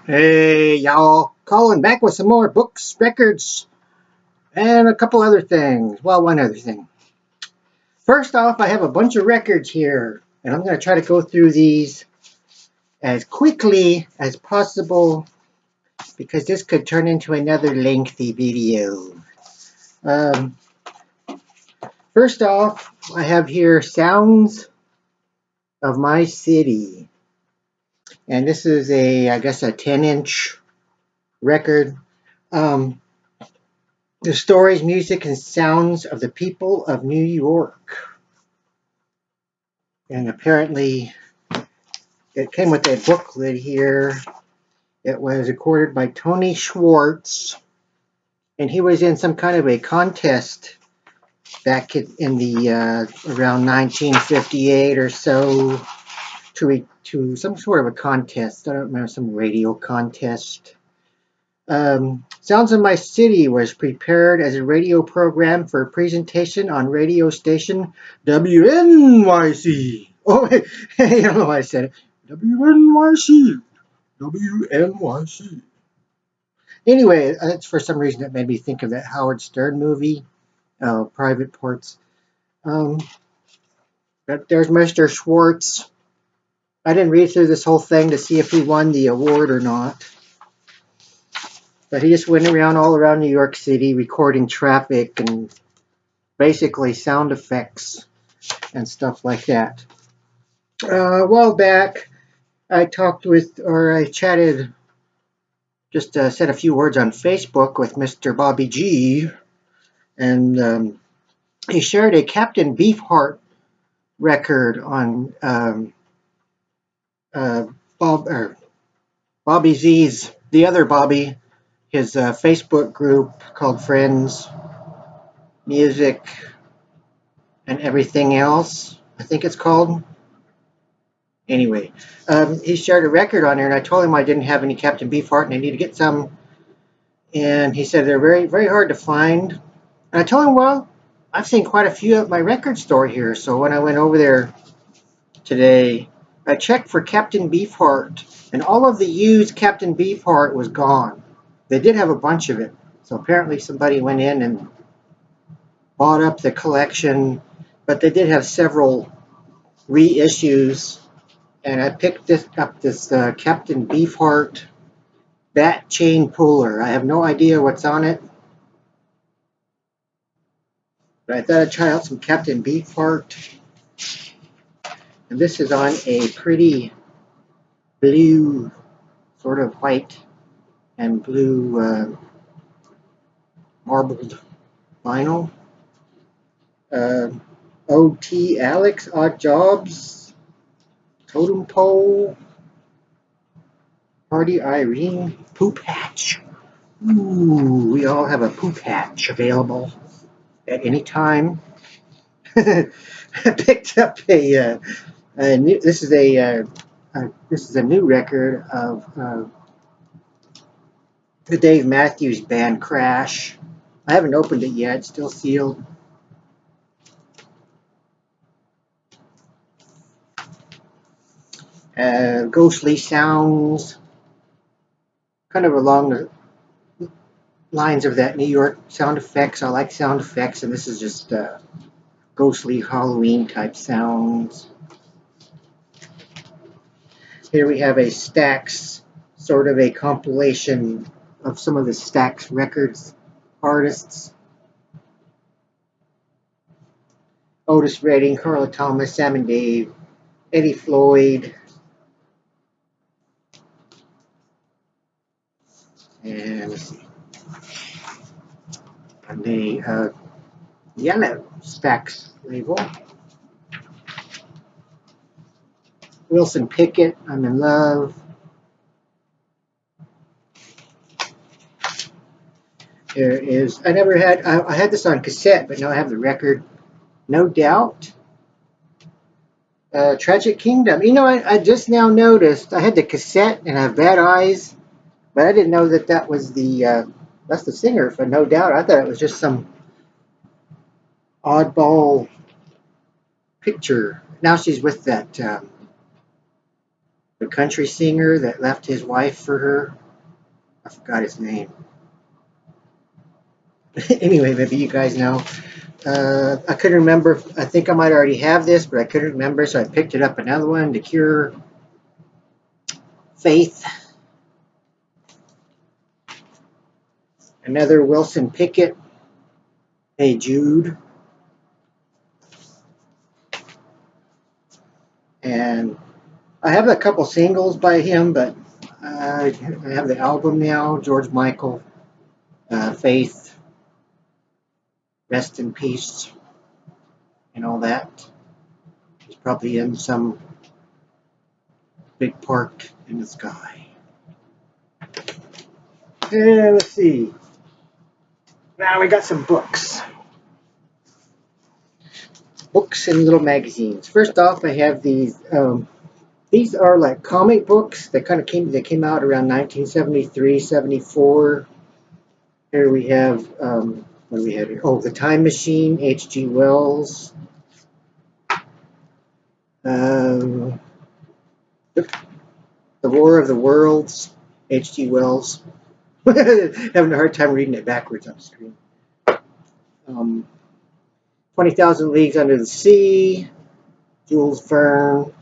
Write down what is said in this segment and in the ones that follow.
Hey, y'all. Calling back with some more books, records, and a couple other things. Well, one other thing. First off, I have a bunch of records here, and I'm going to try to go through these as quickly as possible because this could turn into another lengthy video. Um, First off, I have here Sounds of My City. And this is I guess, a 10-inch record. Um, The stories, music, and sounds of the people of New York. And apparently, it came with a booklet here. It was recorded by Tony Schwartz, and he was in some kind of a contest back in the around 1958 or so to some sort of a contest. I don't remember, some radio contest. Sounds of My City was prepared as a radio program for presentation on radio station WNYC. Oh, I don't know why I said it. WNYC. WNYC. Anyway, that's for some reason it made me think of that Howard Stern movie, Private Parts. But there's Mr. Schwartz. I didn't read through this whole thing to see if he won the award or not. But he just went around all around New York City recording traffic and basically sound effects and stuff like that. A while back, I chatted, just said a few words on Facebook with Mr. Bobby G, and he shared a Captain Beefheart record on Bobby Z's, the other Bobby, his Facebook group called Friends, Music, and Everything Else, I think it's called. Anyway, he shared a record on there, and I told him I didn't have any Captain Beefheart and I need to get some. And he said they're very, very hard to find. And I told him, well, I've seen quite a few at my record store here. So when I went over there today, I checked for Captain Beefheart, and all of the used Captain Beefheart was gone. They did have a bunch of it. So apparently somebody went in and bought up the collection, but they did have several reissues. And I picked up this Captain Beefheart Bat Chain Puller. I have no idea what's on it, but I thought I'd try out some Captain Beefheart. And this is on a pretty blue, sort of white and blue marbled vinyl. O.T. Alex, Odd Jobs, Totem Pole, Party Irene, Poop Hatch. Ooh, we all have a poop hatch available at any time. I picked up a new. This is a new record of the Dave Matthews Band, Crash. I haven't opened it yet; it's still sealed. Ghostly sounds, kind of along the lines of that New York sound effects. I like sound effects, and this is just ghostly Halloween type sounds. Here we have a Stax, sort of a compilation of some of the Stax Records artists. Otis Redding, Carla Thomas, Sam and Dave, Eddie Floyd, and let's see, on the yellow Stax label. Wilson Pickett, I'm in Love. There is, I had this on cassette, but now I have the record. No Doubt. Tragic Kingdom. You know, I just now noticed I had the cassette and I have bad eyes, but I didn't know that was that's the singer for No Doubt. I thought it was just some oddball picture. Now she's with the a country singer that left his wife for her. I forgot his name. Anyway, maybe you guys know. I couldn't remember. I think I might already have this, but I couldn't remember, so I picked it up. Another one, The Cure, Faith. Another Wilson Pickett, Hey Jude. And I have a couple singles by him, but I have the album now, George Michael, Faith, Rest in Peace, and all that. He's probably in some big park in the sky. And let's see. Now we got some books. Books and little magazines. First off, I have these. These are like comic books that kind of came out around 1973, 74. Here we have, what do we have here? Oh, The Time Machine, H.G. Wells. The War of the Worlds, H.G. Wells. Having a hard time reading it backwards on the screen. 20,000 Leagues Under the Sea, Jules Verne,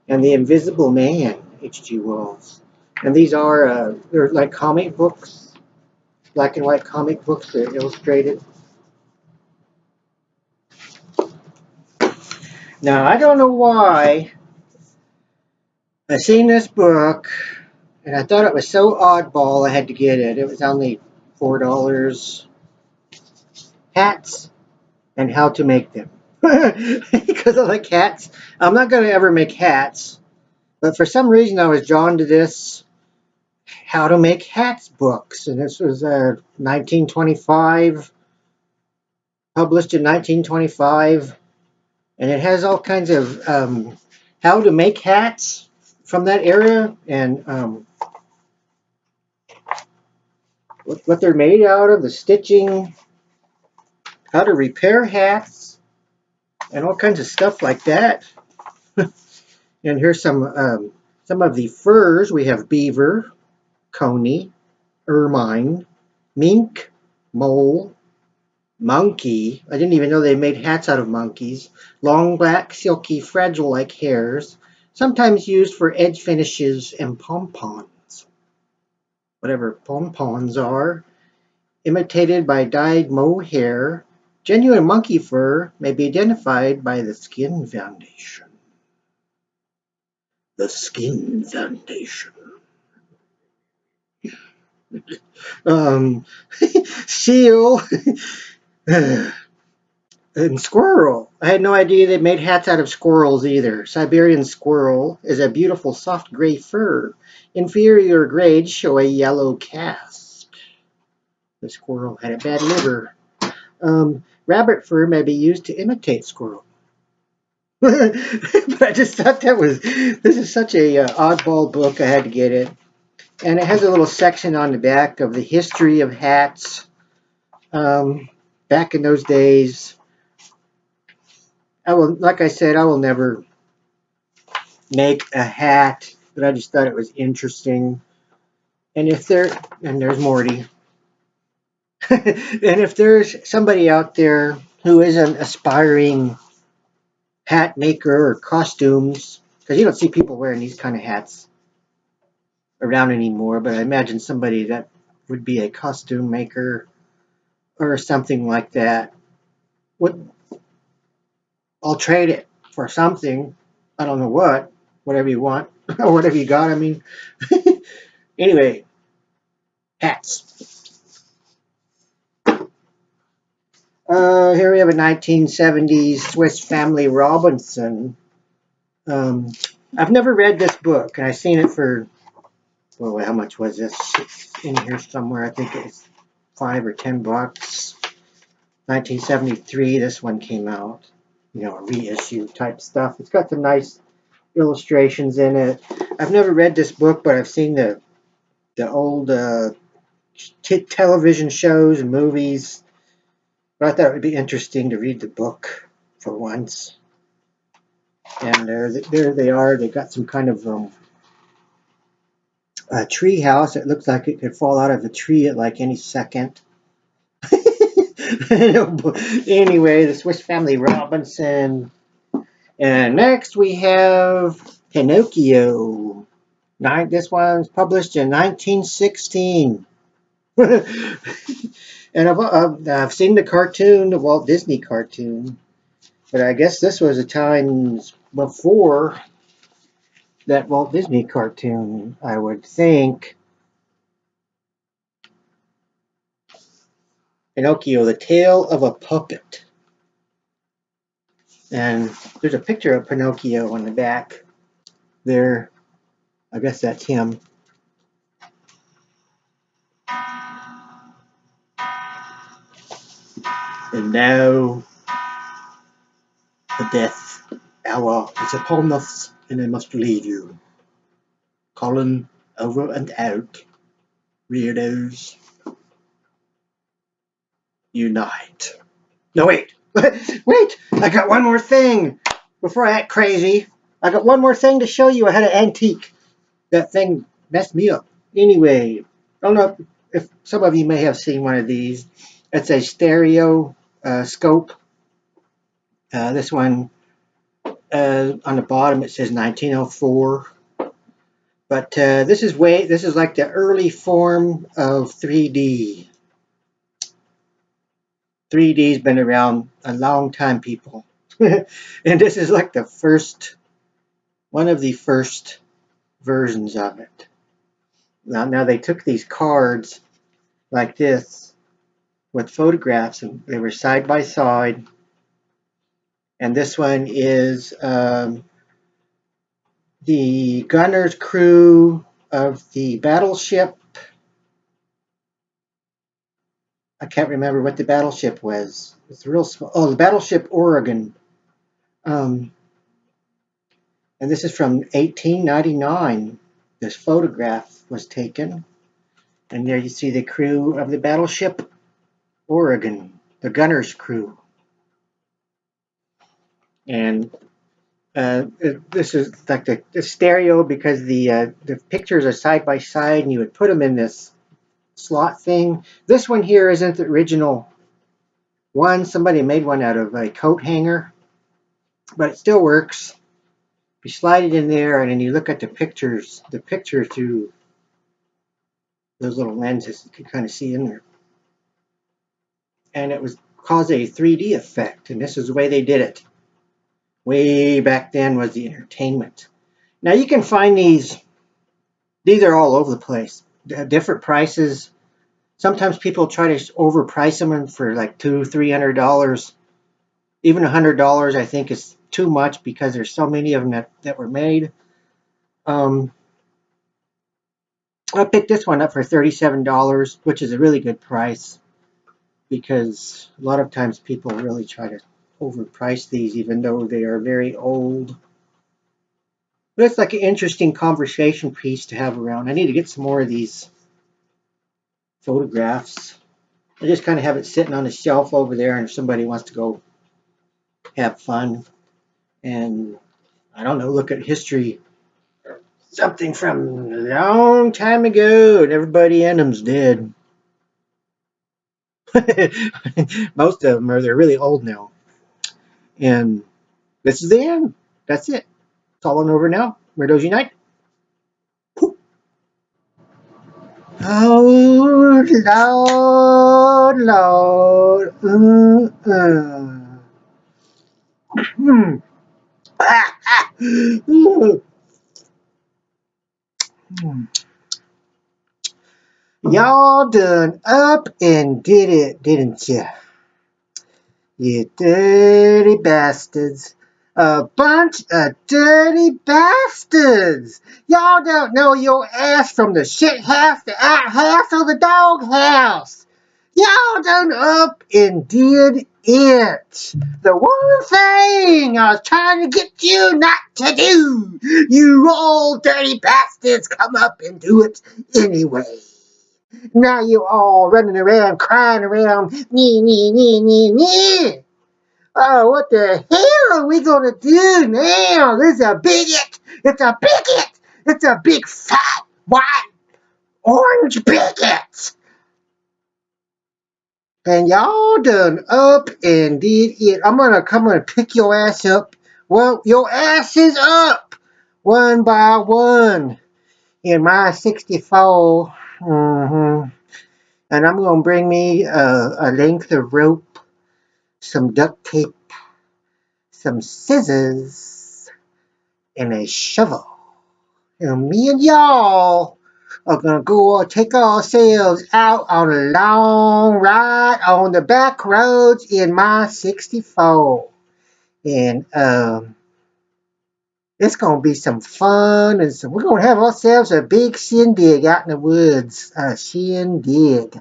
and The Invisible Man, H.G. Wells. And these are, they're like comic books, black and white comic books. They're illustrated. Now, I don't know why I seen this book, and I thought it was so oddball I had to get it. It was only $4. Hats and how to make them. Because I like hats. I'm not going to ever make hats, but for some reason I was drawn to this How to Make Hats books, and this was 1925, published in 1925, and it has all kinds of how to make hats from that era, and what they're made out of, the stitching, how to repair hats, and all kinds of stuff like that. And here's some of the furs. We have beaver, coney, ermine, mink, mole, monkey. I didn't even know they made hats out of monkeys. Long, black, silky, fragile-like hairs, sometimes used for edge finishes and pompons. Whatever pompons are. Imitated by dyed mohair, genuine monkey fur may be identified by the skin foundation. The Skin Foundation. Seal and squirrel. I had no idea they made hats out of squirrels either. Siberian squirrel is a beautiful soft gray fur. Inferior grades show a yellow cast. The squirrel had a bad liver. Rabbit fur may be used to imitate squirrel. But I just thought this is such a oddball book. I had to get it. And it has a little section on the back of the history of hats. Back in those days, like I said, I will never make a hat, but I just thought it was interesting. And there's Morty. And if there's somebody out there who is an aspiring hat maker or costumes, because you don't see people wearing these kind of hats around anymore, but I imagine somebody that would be a costume maker or something like that I'll trade it for something. I don't know what, whatever you want or whatever you got. I mean, anyway, hats. Here we have a 1970s Swiss Family Robinson. I've never read this book, and I've seen it for, well, how much was this? It's in here somewhere. I think it's $5 or $10. 1973, this one came out. You know, a reissue type stuff. It's got some nice illustrations in it. I've never read this book, but I've seen the old television shows and movies. But I thought it would be interesting to read the book for once. And there they are. They got some kind of a tree house. It looks like it could fall out of a tree at like any second. Anyway, the Swiss Family Robinson. And next we have Pinocchio. This one's published in 1916. And I've seen the cartoon, the Walt Disney cartoon, but I guess this was a time before that Walt Disney cartoon, I would think. Pinocchio, the Tale of a Puppet. And there's a picture of Pinocchio on the back there. I guess that's him. And now the death hour is upon us, and I must leave you. Colin, over and out. Weirdos, unite. No, wait. Wait! I got one more thing before I act crazy. I got one more thing to show you. I had an antique. That thing messed me up. Anyway, I don't know if some of you may have seen one of these. It's a stereo scope. This one, on the bottom, it says 1904. But this is like the early form of 3D. 3D's been around a long time, people. And this is like one of the first versions of it. Now they took these cards like this with photographs, and they were side by side. And this one is the gunner's crew of the battleship. I can't remember what the battleship was. It's real small. Oh, the battleship Oregon. And this is from 1899. This photograph was taken. And there you see the crew of the battleship Oregon, the gunner's crew. And this is like the stereo, because the pictures are side by side, and you would put them in this slot thing. This one here isn't the original one. Somebody made one out of a coat hanger, but it still works. You slide it in there, and then you look at the picture through those little lenses you can kind of see in there. And it was cause a 3D effect, and this is the way they did it. Way back then was the entertainment. Now you can find these are all over the place. Different prices. Sometimes people try to overprice them for like $200-$300. Even $100 I think is too much, because there's so many of them that were made. I picked this one up for $37, which is a really good price, because a lot of times people really try to overprice these, even though they are very old. But it's like an interesting conversation piece to have around. I need to get some more of these photographs. I just kind of have it sitting on a shelf over there, and if somebody wants to go have fun and, I don't know, look at history, something from a long time ago, and everybody in them's dead. Most of them they're really old now. And this is the end. That's it. It's all on over now. Weirdos unite. Oh, Lord, Lord. Y'all done up and did it, didn't you? You dirty bastards. A bunch of dirty bastards. Y'all don't know your ass from the shit house, the outhouse, or the dog house. Y'all done up and did it. The one thing I was trying to get you not to do. You old dirty bastards come up and do it anyway. Now you all running around, crying around, nee. Oh, what the hell are we gonna do now? This is a bigot. It's a bigot. It's a big fat white orange bigot. And y'all done up and did it. I'm gonna come and pick your ass up. Well, your ass is up one by one in my 64. And I'm gonna bring me a length of rope, some duct tape, some scissors, and a shovel. And me and y'all are gonna go take ourselves out on a long ride on the back roads in my 64. And it's gonna be some fun, and we're gonna have ourselves a big shindig out in the woods. A shindig.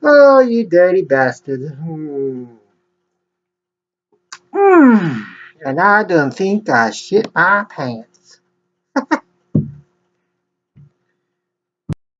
Oh, you dirty bastard. And I done think I shit my pants.